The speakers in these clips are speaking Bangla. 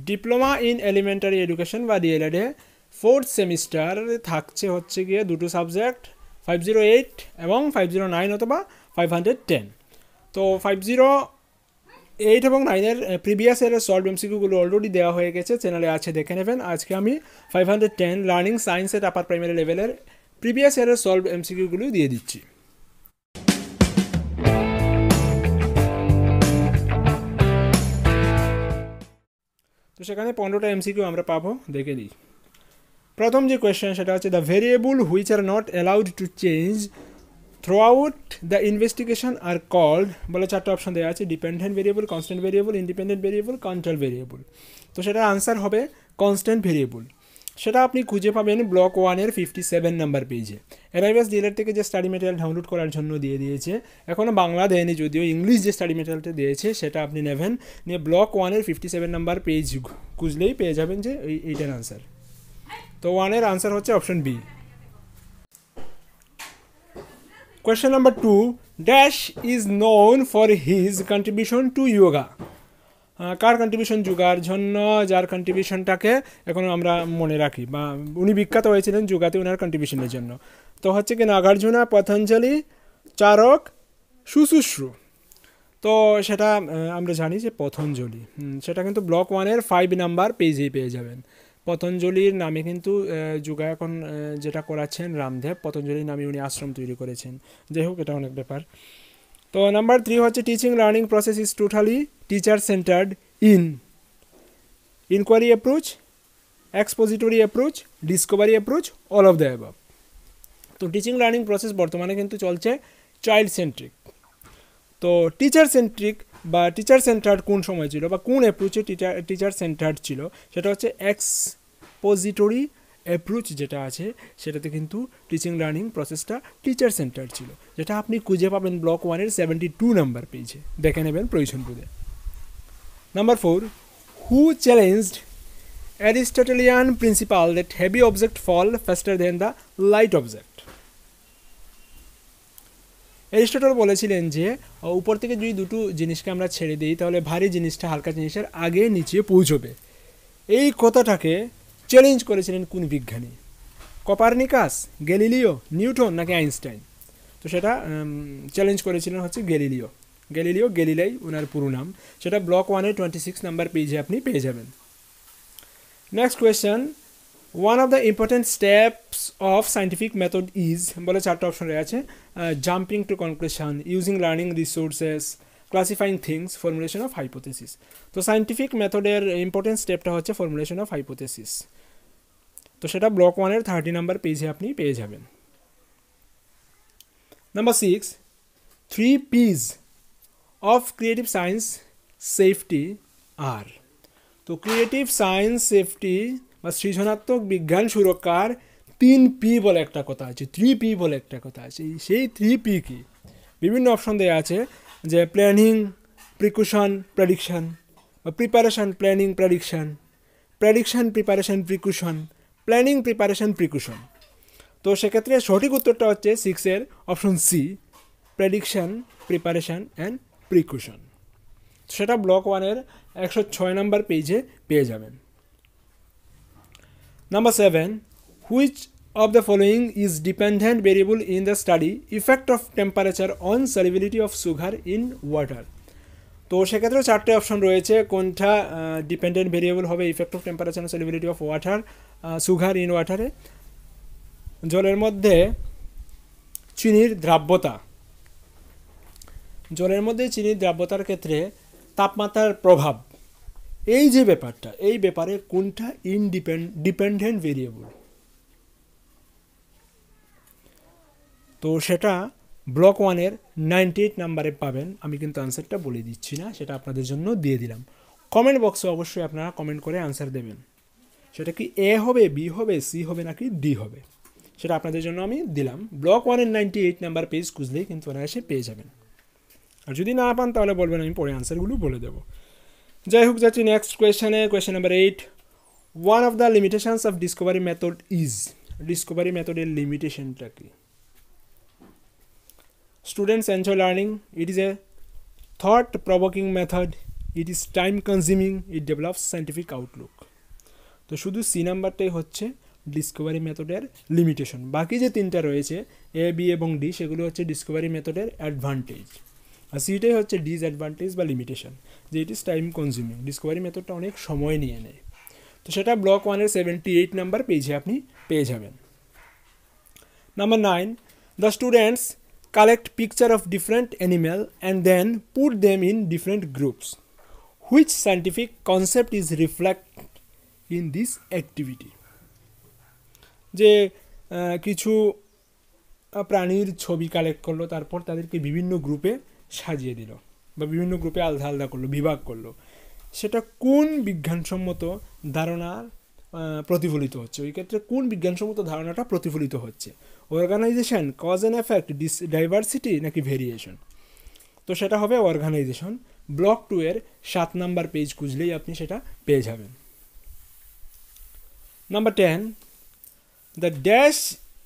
ডিপ্লোমা ইন এলিমেন্টারি এডুকেশন বা ডিএলএড এ 4th সেমিস্টার থাকছে হচ্ছে গিয়ে দুটো সাবজেক্ট 508 এবং 509 অথবা 510। তো 508 এবং 9 এর প্রিভিয়াস এর সলভড এমসিকিউগুলো অলরেডি দেওয়া হয়ে গেছে, চ্যানেলে আছে, দেখে নেবেন। আজকে আমি 510 লার্নিং সায়েন্স এট আপার প্রাইমারি লেভেলের প্রিভিয়াস এর সলভড এমসিকিউগুলো দিয়ে দিচ্ছি। তো সেখানে 15টা এমসিকিউ আমরা পাবো, দেখে নিই। প্রথম যে কোয়েশ্চেন সেটা হচ্ছে the variable which are not allowed to change throughout the investigation are called, বলে 4টা অপশন দেওয়া আছে, dependent variable, constant variable, independent variable, control variable. তো সেটার আনসার হবে কনস্ট্যান্ট ভেরিয়েবল। সেটা আপনি খুঁজে পাবেন ব্লক 1-এর 57 নাম্বার পেজে। এনআইএস ডিএলএড থেকে যে স্টাডি মেটেরিয়াল ডাউনলোড করার জন্য দিয়ে দিয়েছে, এখনও বাংলা দেয়নি, যদিও ইংলিশ যে স্টাডি মেটেরিয়ালটা দিয়েছে সেটা আপনি নেবেন, নিয়ে ব্লক 1-এর 57 নাম্বার পেজ খুঁজলেই পেয়ে যাবেন যে এইটার আনসার। তো 1-এর আনসার হচ্ছে option B. Question number 2, dash is known for his contribution to yoga. কার কন্ট্রিবিউশন যোগার জন্য, যার কন্ট্রিবিউশনটাকে এখনও আমরা মনে রাখি, বা উনি বিখ্যাত হয়েছিলেন যোগাতে ওনার কন্ট্রিবিউশনের জন্য। তো হচ্ছে কি নাগার্জুনা, পতঞ্জলি, চারক, সুশ্রু। তো সেটা আমরা জানি যে পতঞ্জলি, সেটা কিন্তু ব্লক 1-এর 5 নাম্বার পেজেই পেয়ে যাবেন। পতঞ্জলির নামে কিন্তু যোগা এখন যেটা করাচ্ছেন রামদেব, পতঞ্জলির নামে উনি আশ্রম তৈরি করেছেন। যাই হোক, এটা অনেক ব্যাপার। তো নাম্বার 3 হচ্ছে teaching learning process is totally teacher centered in inquiry approach, expository approach, discovery approach, all of the above. তো টিচিং লার্নিং প্রসেস বর্তমানে কিন্তু চলছে চাইল্ড সেন্ট্রিক। তো টিচার সেন্ট্রিক বা টিচার সেন্টার্ড কোন সময় ছিল বা কোন অ্যাপ্রোচে টিচার সেন্টার্ড ছিল, সেটা হচ্ছে এক্সপোজিটরি অ্যাপ্রোচ যেটা আছে, সেটাতে কিন্তু টিচিং লার্নিং প্রসেসটা টিচার সেন্টার ছিল, যেটা আপনি খুঁজে পাবেন ব্লক 1-এর 72 নাম্বার পেজে, দেখে নেবেন প্রয়োজন বোধে। Number 4, who challenged Aristotelian principle that heavy object fall faster than the light object. Aristotle বলেছিলেন যে উপর থেকে যদি দুটো জিনিসকে আমরা ছেড়ে দিই তাহলে ভারী জিনিসটা হালকা জিনিসের আগে নিচে পৌঁছবে। এই কথাটাকে চ্যালেঞ্জ করেছিলেন কোন বিজ্ঞানী? কোপারনিকাস, গ্যালিলিও, নিউটন নাকি আইনস্টাইন? তো সেটা চ্যালেঞ্জ করেছিলেন হচ্ছে গ্যালিলিও গ্যালিলাই ওনার পুরো নাম। সেটা ব্লক 1-এর 26 নাম্বার পেজে আপনি পেয়ে যাবেন। Next question, one of the important steps of scientific method is, বলে 4টা অপশন রয়েছে, jumping two conclusion, using learning resources, ক্লাসিফাইং things, formulation of hypothesis. তো সাইন্টিফিক মেথডের ইম্পর্টেন্ট স্টেপটা হচ্ছে ফর্মুলেশন অফ হাইপোথেসিস। তো সেটা ব্লক 1-এর 30 নাম্বার পেজে আপনি পেয়ে যাবেন। Number 6, 3 P's of creative science safety আর। তো ক্রিয়েটিভ সায়েন্স সেফটি বা সৃজনাত্মক বিজ্ঞান সুরক্ষার 3P বলে একটা কথা আছে, 3P বলে একটা কথা আছে। সেই 3P কি? বিভিন্ন অপশন দেওয়া আছে, যে প্ল্যানিং, প্রিকশন, প্রেডিকশন, বা preparation, planning, prediction, prediction, preparation, precaution, planning, preparation, precaution. তো সেক্ষেত্রে সঠিক উত্তরটা হচ্ছে 6-এর option C, prediction, preparation and precaution. সেটা ব্লক 1-এর 106 নাম্বার পেজে পেয়ে যাবেন। Number 7, which of the following is dependent variable in the study effect of temperature on solubility of sugar in water? তো সেক্ষেত্রে 4টে অপশন রয়েছে, কোনটা ডিপেন্ডেন্ট ভেরিয়েবল হবে effect of temperature on solubility of water, sugar in ওয়াটারে। জলের মধ্যে চিনির দ্রাব্যতা, জলের মধ্যে চিনির দ্রাব্যতার ক্ষেত্রে তাপমাত্রার প্রভাব, এই যে ব্যাপারটা, এই ব্যাপারে কোনটা ডিপেন্ডেন্ট ভেরিয়েবল? তো সেটা ব্লক 1-এর 98 নাম্বারে পাবেন। আমি কিন্তু আনসারটা বলে দিচ্ছি না, সেটা আপনাদের জন্য দিয়ে দিলাম। কমেন্ট বক্সে অবশ্যই আপনারা কমেন্ট করে আনসার দেবেন, সেটা কি এ হবে, বি হবে, সি হবে নাকি ডি হবে, সেটা আপনাদের জন্য আমি দিলাম। ব্লক 1-এর 98 নাম্বার পেজ খুঁজলেই কিন্তু ওরা এসে পেয়ে যাবেন। আর যদি না পান তাহলে বলবেন, আমি পরে আনসারগুলো বলে দেবো। যাই হোক, যাচ্ছি নেক্সট কোয়েশ্চেনে। Question number 8, one of the limitations of discovery method is. Discovery মেথডের লিমিটেশনটা কি? Students enjoy learning. It is a thought-provoking method. It is time consuming, it develops scientific Outlook. তো শুধু সি নাম্বারটাই হচ্ছে ডিসকভারি মেথডের লিমিটেশন। বাকি যে তিনটা রয়েছে এ, বি এবং ডি, সেগুলো হচ্ছে ডিসকভারি মেথডের অ্যাডভান্টেজ, আর সিটাই হচ্ছে ডিসঅ্যাডভান্টেজ বা লিমিটেশন, যে it is time consuming, discovery মেথডটা অনেক সময় নিয়ে নেয়। তো সেটা ব্লক 1-এর 78 নাম্বার পেজে আপনি পেয়ে যাবেন। Number 9, the students collect picture of different animal and then put them in different groups, which scientific concept is reflect in this activity. যে কিছু প্রাণীর ছবি কালেক্ট করলো, তারপর তাদেরকে বিভিন্ন গ্রুপে সাজিয়ে দিল বা বিভিন্ন গ্রুপে আলাদা আলাদা করলো, বিভাগ করলো, সেটা কোন বিজ্ঞানসম্মত ধারণার প্রতিফলিত হচ্ছে, ওই ক্ষেত্রে কোন বিজ্ঞানসম্মত ধারণাটা প্রতিফলিত হচ্ছে, organization, cause and effect, diversity নাকি ভেরিয়েশন। তো সেটা হবে অর্গানাইজেশন। ব্লক 2-এর 7 নাম্বার পেজ খুঁজলেই আপনি সেটা পেয়ে যাবেন। Number 10, the dash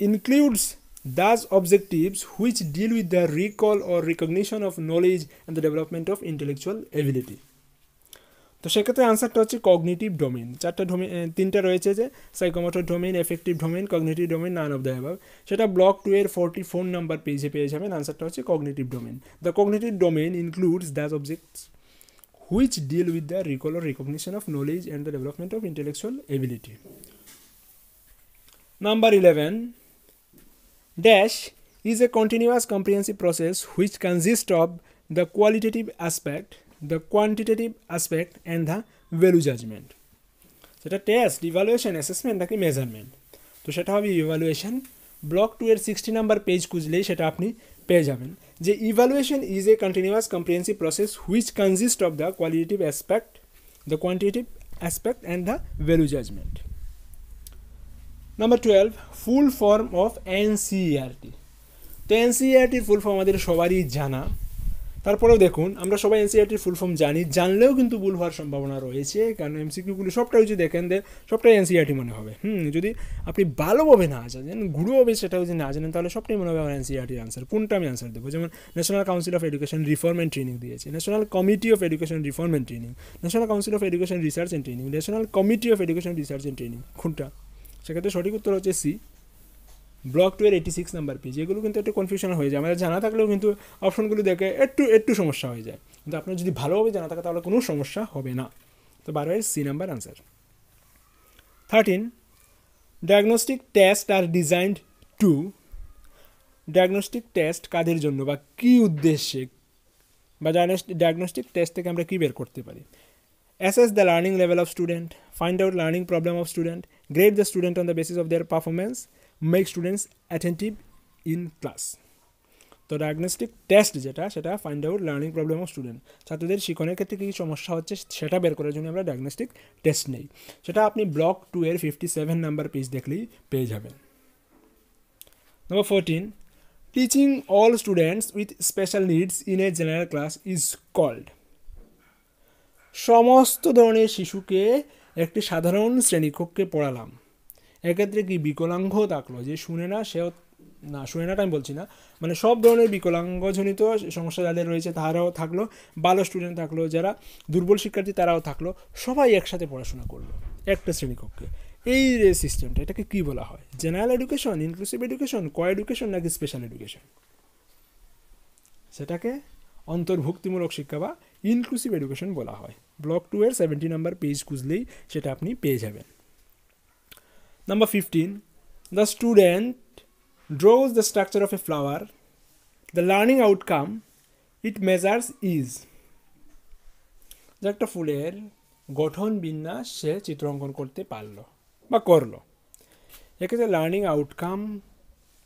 includes those objectives which deal with the recall or recognition of knowledge and the development of intellectual ability. তো সেক্ষেত্রে আনসারটা হচ্ছে কগনিটিভ ডোমেইন। তিনটা রয়েছে, যে psychomotor domain, effective domain, cognitive domain, none of the above. সেটা ব্লক 2-এর 44 নাম্বার পেজে পেয়ে যাবেন। আনসারটা হচ্ছে cognitive domain. The cognitive domain includes দ্যাজ objects which deal with the recall or recognition of knowledge and the development of intellectual ability. Number 11, dash is a continuous comprehensive process which consists of the qualitative aspect, the quantitative aspect and the value judgment. সেটা টেস্ট, ইভালুয়েশন, অ্যাসেসমেন্ট নাকি মেজারমেন্ট। তো সেটা হবে ইভালুয়েশন। ব্লক 2-এর 60 নাম্বার পেজ খুঁজলেই সেটা আপনি পেয়ে যাবেন, যে evaluation is a continuous comprehensive process which consist of the qualitative aspect, the quantitative aspect and the value judgment. Number 12, full form of NCERT. তো এনসিইআরটির ফুল ফর্ম আমাদের সবারই জানা, তারপরেও দেখুন আমরা সবাই এনসিইআরটির ফুল ফর্ম জানি, জানলেও কিন্তু ভুল হওয়ার সম্ভাবনা রয়েছে, কারণ এমসিকিউগুলো সবটাই যদি দেখেন সবটাই এনসিইআরটি মনে হবে। যদি আপনি ভালোভাবে না জানেন, গুরুভাবে সেটা যদি না জানেন, তাহলে সবটাই মনে হবে আমার এনসিইআরটির আনসার। কোনটা আমি আনসার দেবো? যেমন national council of education reform and training দিয়েছে, national committee of education reform and training, national council of education research and training, national committee of education research and training. কোনটা? সেক্ষেত্রে সঠিক উত্তর হচ্ছে সি, ব্লক 2-এর 86 নাম্বার পেজ। এগুলো কিন্তু একটু কনফিউশন হয়ে যায়, আমাদের জানা থাকলেও কিন্তু অপশনগুলো দেখে একটু সমস্যা হয়ে যায়, কিন্তু আপনার যদি ভালোভাবে জানা থাকে তাহলে কোনো সমস্যা হবে না। তো 12-এর C number answer. 13, diagnostic test are designed to. Diagnostic test কাদের জন্য বা কী উদ্দেশ্যে, বা ডায়াগনস্টিক টেস্ট থেকে আমরা কী বের করতে পারি? Assess the learning level of student, find out learning problem of student, grade the student on the basis of their performance, make students attentive in class. তো ডায়াগনস্টিক টেস্ট সেটা find out learning problem of student, ছাত্রদের শিক্ষণের ক্ষেত্রে কী সমস্যা হচ্ছে সেটা বের করার জন্য আমরা ডায়াগনস্টিক টেস্ট নেই। সেটা আপনি ব্লক 2-এর 57 নাম্বার পেজ দেখলেই পেয়ে যাবেন। Number 14, teaching all students with special needs in a general class is called. সমস্ত ধরনের শিশুকে একটি সাধারণ শ্রেণীকক্ষে পড়ালাম, এক্ষেত্রে কি বিকলাঙ্গ থাকলো, যে শুনে নাটা আমি বলছি না, মানে সব ধরনের বিকলাঙ্গজনিত সমস্যা যাদের রয়েছে তারাও থাকলো, ভালো স্টুডেন্ট থাকলো, যারা দুর্বল শিক্ষার্থী তারাও থাকলো, সবাই একসাথে পড়াশোনা করলো একটা শ্রেণীকক্ষে। এই যে সিস্টেমটা, এটাকে কী বলা হয়? জেনারেল এডুকেশন, ইনক্লুসিভ এডুকেশন, কো এডুকেশন নাকি স্পেশাল এডুকেশন? সেটাকে অন্তর্ভুক্তিমূলক শিক্ষা বা ইনক্লুসিভ এডুকেশন বলা হয়। ব্লক 2-এর 70 নাম্বার পেজ খুঁজলেই সেটা আপনি পেয়ে যাবেন। Number 15, the student draws the structure of a flower, the learning outcome it measures is। যে একটা ফুলের গঠন বিন্যাস সে চিত্রাঙ্কন করতে পারলো বা করলো, এক্ষেত্রে লার্নিং আউটকাম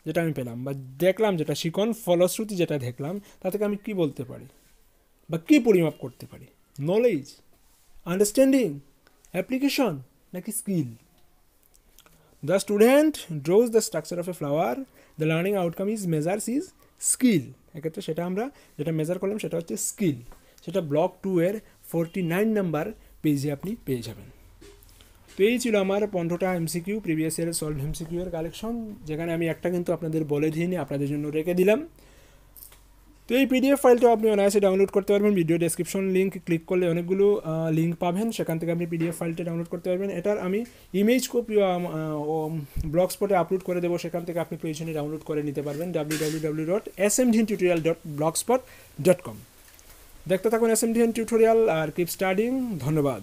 যেটা আমি পেলাম বা দেখলাম, যেটা শিখন ফলশ্রুতি যেটা দেখলাম, তা থেকে আমি কী বলতে পারি বা কী পরিমাপ করতে পারি? নলেজ, আন্ডারস্ট্যান্ডিং, অ্যাপ্লিকেশন নাকি skill? The student draws the structure of a flower, the learning outcome is measures is skill। এক্ষেত্রে সেটা আমরা যেটা মেজার করলাম সেটা হচ্ছে স্কিল। সেটা ব্লক 2-এর 49 নাম্বার পেজে আপনি পেয়ে যাবেন। তো এই ছিল আমার 15টা এমসিকিউ, প্রিভিয়াস ইয়ারের সলভ এমসিকিউ এর কালেকশন, যেখানে আমি একটা কিন্তু আপনাদের বলে দিইনি, আপনাদের জন্য রেখে দিলাম। তো এই পিডিএফ ফাইলটা আপনি অনায়াসে ডাউনলোড করতে পারবেন। ভিডিও ডেসক্রিপশন লিঙ্ক ক্লিক করলে অনেকগুলো লিঙ্ক পাবেন, সেখান থেকে আপনি পিডিএফ ফাইলটা ডাউনলোড করতে পারবেন। এটার আমি ইমেজ কপি ব্লগ স্পটে আপলোড করে দেবো, সেখান থেকে আপনি প্রয়োজনে ডাউনলোড করে নিতে পারবেন www.smdntutorial.blogspot.com। দেখতে থাকুন SMDN টিউটোরিয়াল আর কিপ স্টাডিং। ধন্যবাদ।